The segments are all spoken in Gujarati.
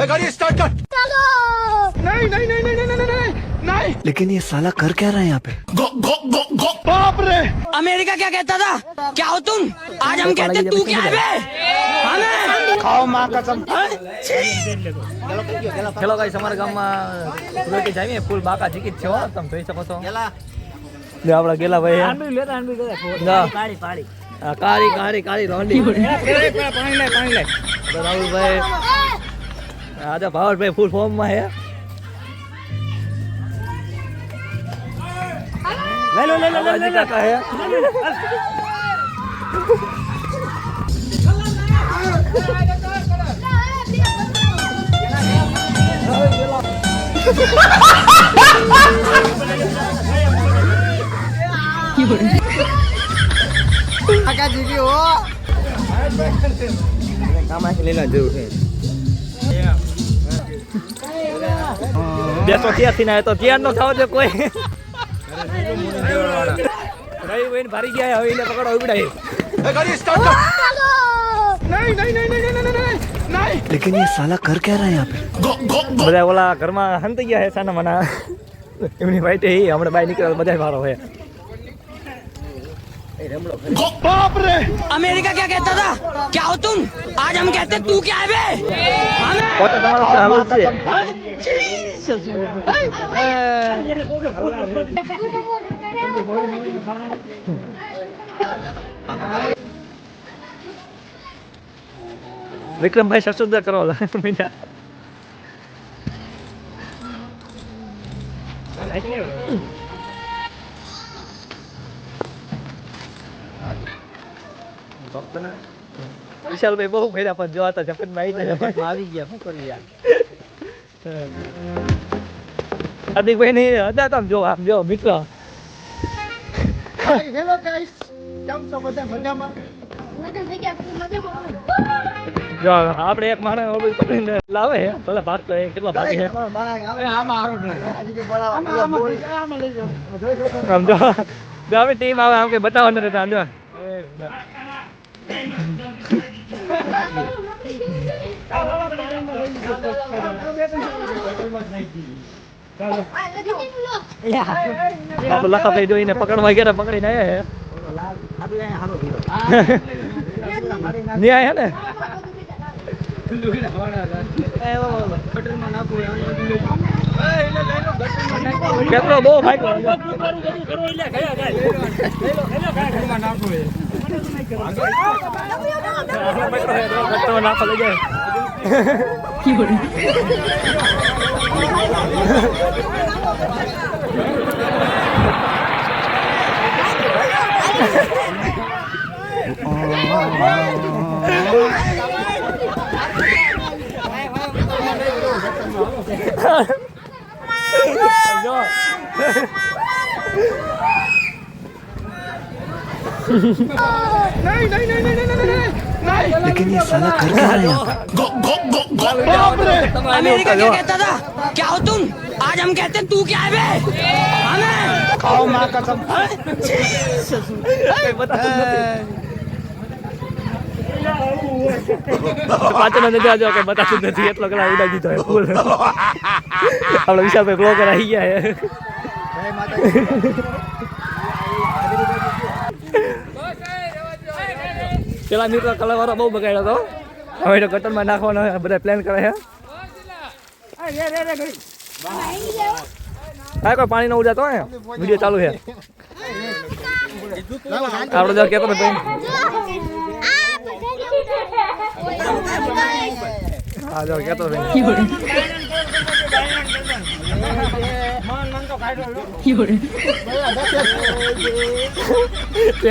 गाड़ी स्टार्ट कर। चलो। नहीं नहीं नहीं नहीं नहीं नहीं नहीं। लेकिन ये साला कर क्या रहा है यहाँ पे? गो गो गो गो। बाप रे। अमेरिका क्या कहता था? क्या हो तुम? आज हम कहते तू क्या है बे? खाओ माँ कसम। હેલો ગાઈસ, અમારા ગામમાં સુરતી જામી ફૂલ બાકા જીકીત છે હો, તમે જોઈ શકો છો. ને આપડા ગેલા ભાઈ કાળી કાળી કાળી રોંડી પાણી લે રાહુલભાઈ આજે ભાવરભાઈ ફૂલ ફોર્મ માં હે. લે કાકા હે કાકા જીજી હો કામ આખી લેલા જરૂર છે. બેસો ત્યાંથી ના તો ધ્યાન નો થાવ છે કોઈ રઈ વઈને ભારી ગયા હવે એને પકડો ઉડાય. गाड़ी स्टार्ट कर। नहीं नहीं नहीं नहीं नहीं नहीं नहीं। लेकिन ये साला कर क्या रहा है यहाँ पे? गो गो गो। બધા ઓલા ઘરમાં હંતી ગયા હે સાના મના એમની વાઈટે હમણાં બાય નીકળે બધા મારો હે. बाप रे। अमेरिका क्या कहता था? क्या हो तुम? आज हम कहते तू क्या है बे? પોતે તમારો સારું છે. વિક્રમભાઈ સસુદા કરો મીઠા વિશાલભાઈ બહુ ફેર્યા પણ જોતા જપનમાં આવી ગયા શું કરી યાર. હાર્દિકભાઈ ની હતા તમે જો આમ જો મિત્ર. હેલો ગાઈસ કેમ છો બધા મજામાં? જો આપણે એક માણસ પકડીને લાવે છે ભલે ભાગ તો કેટલા ભાગે છે આમ જો હવે ટીમ આવે આમ કે બતાવવાનું રહેતા આમ જો લખા ભાઈ જોઈને પકડવા ગયા પકડીને આવ્યા ન્યાય હે ને કેટલો બહુ ભાઈ નાખો લઈ જાય. नहीं नहीं नहीं नहीं नहीं नहीं। लेकिन ये साला कर क्या रहा है यहाँ पे? गो गो गो गो। बाप रे। अमेरिका क्या कहता था? क्या हो तुम? आज हम कहते तू क्या है बे? ખાઓ માँ कसम પાછળ નથી આજો કે બતાતું નથી એટલો કલા ઉડાઈ દીધો હે ફૂલ. આપણા વિશાલભાઈ બ્લોગર આવી ગયા હે. પેલા મિત્રો કલર વાળો બહુ બગાડ્યો હતો હવે તો કટરમાં નાખવાનો બધા પ્લાન કરે છે. હા કોઈ પાણી નો ઉડાતો હે વિડીયો ચાલુ છે આપણે જો કેતો ભાઈ હા જો કેતો ભાઈ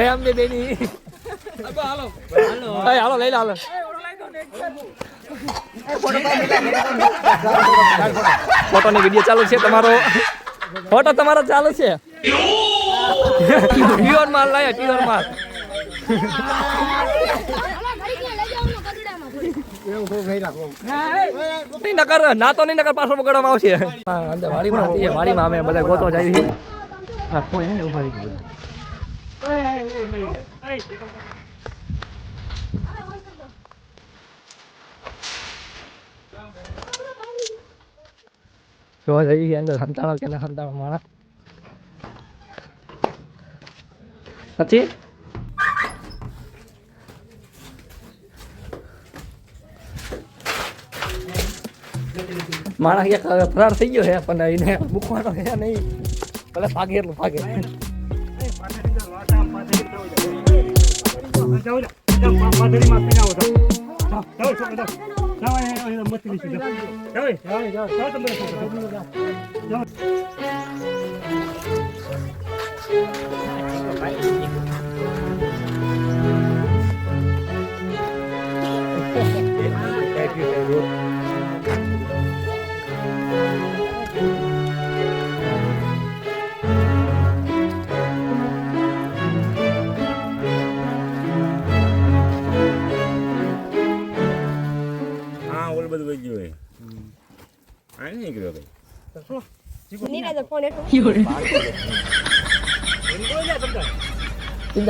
એમ ને બેની હાલો હાલો લઈ લો હાલો ફોટો ની વિડીયો ચાલુ છે તમારો ફોટો તમારો ચાલુ છે પ્યોર માલ લાયા પ્યોર માલ નહીં નકર ના તો નહીં નકર પાછો પકડવામાં આવશે અંદર વાડીમાં અમે બધા ગોતો જાય છે હા કોઈ ને ઉભા રહી ગયું જોવા જઈએ અંદર સંતાણો કે ના સંતાણો માણસ નથી માણસ એક ફરાર થઈ ગયો છે પણ એને મૂકવાનો છે નહીં ભલે ભાગે એટલું ભાગે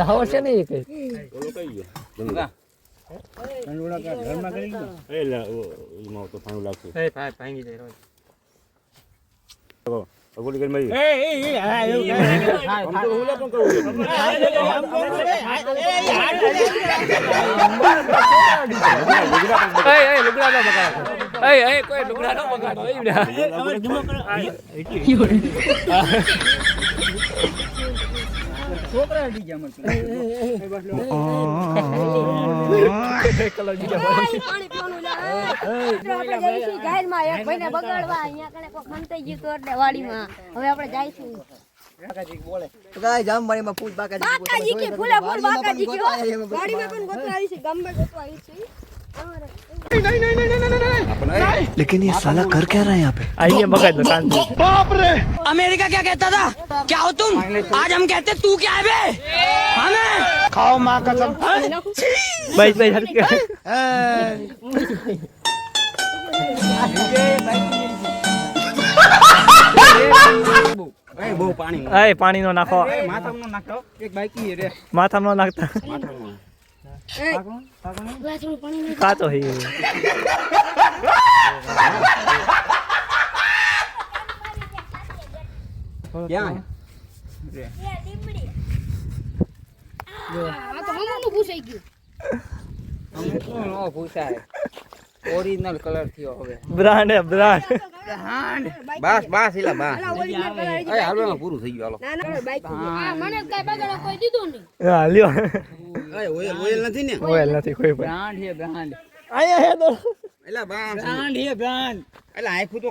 હવા છે ને કઈ કોઈ લુગડા નો બગાડો છોકરા ડી ગયા પાણી પીવાનું આપણે જઈશું જાહેરમાં એક ભાઈને બગાડવા અહીંયા કણે કોક ખંતાઈ ગયું તો એટલે વાડીમાં હવે આપણે જઈશું બાકાજી બોલે તો ગાય જામવાડીમાં ફૂલ બાકાજી કે ફૂલે ફૂલ બાકાજી કે વાડીમાં પણ ગોતવા આવી છે ગામમાં ગોતવા આવી છે नहीं लेकिन ये साला कर क्या रहा है यहाँ पे आइए मगज दुकान बाप रे अमेरिका क्या कहता था क्या हो तुम आज हम कहते तू क्या है बे हमें खाओ माँ कसम भाई भाई हट के બહુ પાણી એ પાણી નો નાખો માથામાં નો નાખો એક બાકી રે માથામાં નો નાખતા કાચો હે ક્યાં આ તો મમ્મનું પૂછાઈ ગયું નો પૂછાય ઓરિજિનલ કલર થયો હવે બ્રાન્ડ હે બ્રાન્ડ બસ બસ એલા બસ ઓરિજિનલ કલર એ હાલવાનું પૂરું થઈ ગયું ના ના બાઈક આ મને કઈ બગાડો કોઈ દીધું નહીં હા લ્યો હાલો ઓઇલ નથી ને ઓઇલ નથી કોઈ પણ બ્રાન્ડ હે બ્રાન્ડ આયા હે તો એલા બ્રાન્ડ હે બ્રાન્ડ એલા આખું તો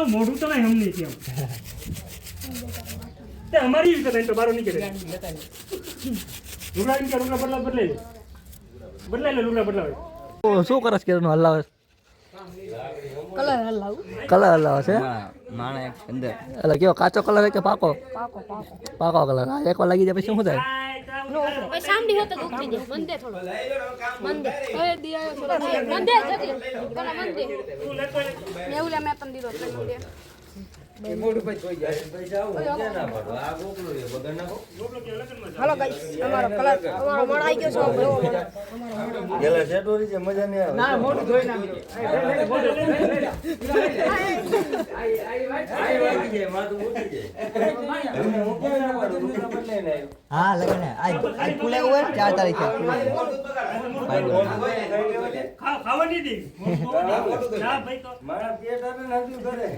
મોઢું તો નહીં હમની કેમ તે અમારી રીતે તો બારો નીકળે લુગડા ઇનકા લુગડા બદલાઈ લે લુગડા બદલાવે શું કરસ કે નો હલાવે કલર હલાવે છે માણે અંદર એટલે કેવો કાચો કલર કે પાકો પાકો કલર આ એકવાર લાગી જાય પછી શું થાય ભાઈ સામડી હોત તો દુખી દે મંદે થોડો મંદે એ દિયા થોડો મંદે જતી કોના મંદે મેઉલે મે પણ દીધો મંદે મોઢું પર જોઈ જાય ભાઈ જાવ ક્યાં ના પડો આ ગોકળો રે બગડ નાખો હાલો ગાઈસ અમારો કલર અમારો મણ આવી ગયો છે ગેલા સેટોરી છે મજા નહીં આવે ના મોઢું ધોઈ નાખજો હા લગન આજ ફૂલે હોય 4 તારીખે ખાવાની દી ના ભાઈ તો મારા પેટ આને નાખ્યું કરે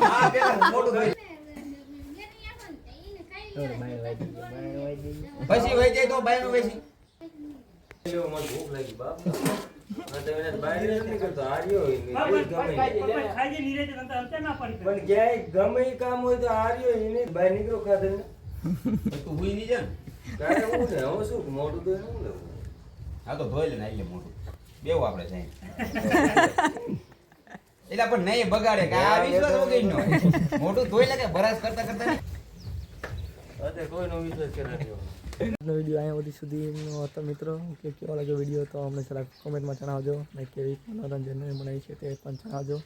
આ કે મોઢું ધોઈ પછી વઈ જાય તો બાયનું વેસી લ્યો મને ભૂખ લાગી બાપ આ તો એને બહાર નથી કરતો આર્યો ખાઈ નીરે જ અંતે ના પડી પણ ક્યાંય ગમે ઈ કામ હોય તો આર્યો એને બહાર નીકળો ખાધે ને તું હુઈ ની જા કારે હું ને હું શું મોઢું ધોઈ હું લેવું હા તો ધોઈ લે નાઈ લે મોઢું બેવ આપણે સાહેબ એટલે પણ નહીં બગાડે કે આ વિશ્વાસ વગર નો મોઢું ધોઈ લે કે બરાસ કરતા કરતા અતે કોઈનો વિશ્વાસ કરે નહીં આજનો વિડીયો અહીંયા સુધીનો હતો મિત્રો કે કેવો લાગ્યો વિડીયો તો અમને જરાક કોમેન્ટમાં જણાવજો અને કેવી મનોરંજન બનાવી છે તે પણ જણાવજો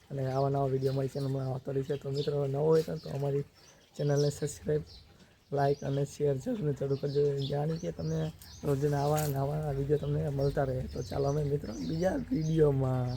અને આવા નવા વિડીયો અમારી ચેનલમાં આવતો રહેશે તો મિત્રો નવો હોય તો અમારી ચેનલને સબસ્ક્રાઈબ લાઇક અને શેર જરૂર કરજો જાણી કે તમને રોજના આવા નવા વિડીયો તમને મળતા રહે તો ચાલો અમે મિત્રો બીજા વિડીયોમાં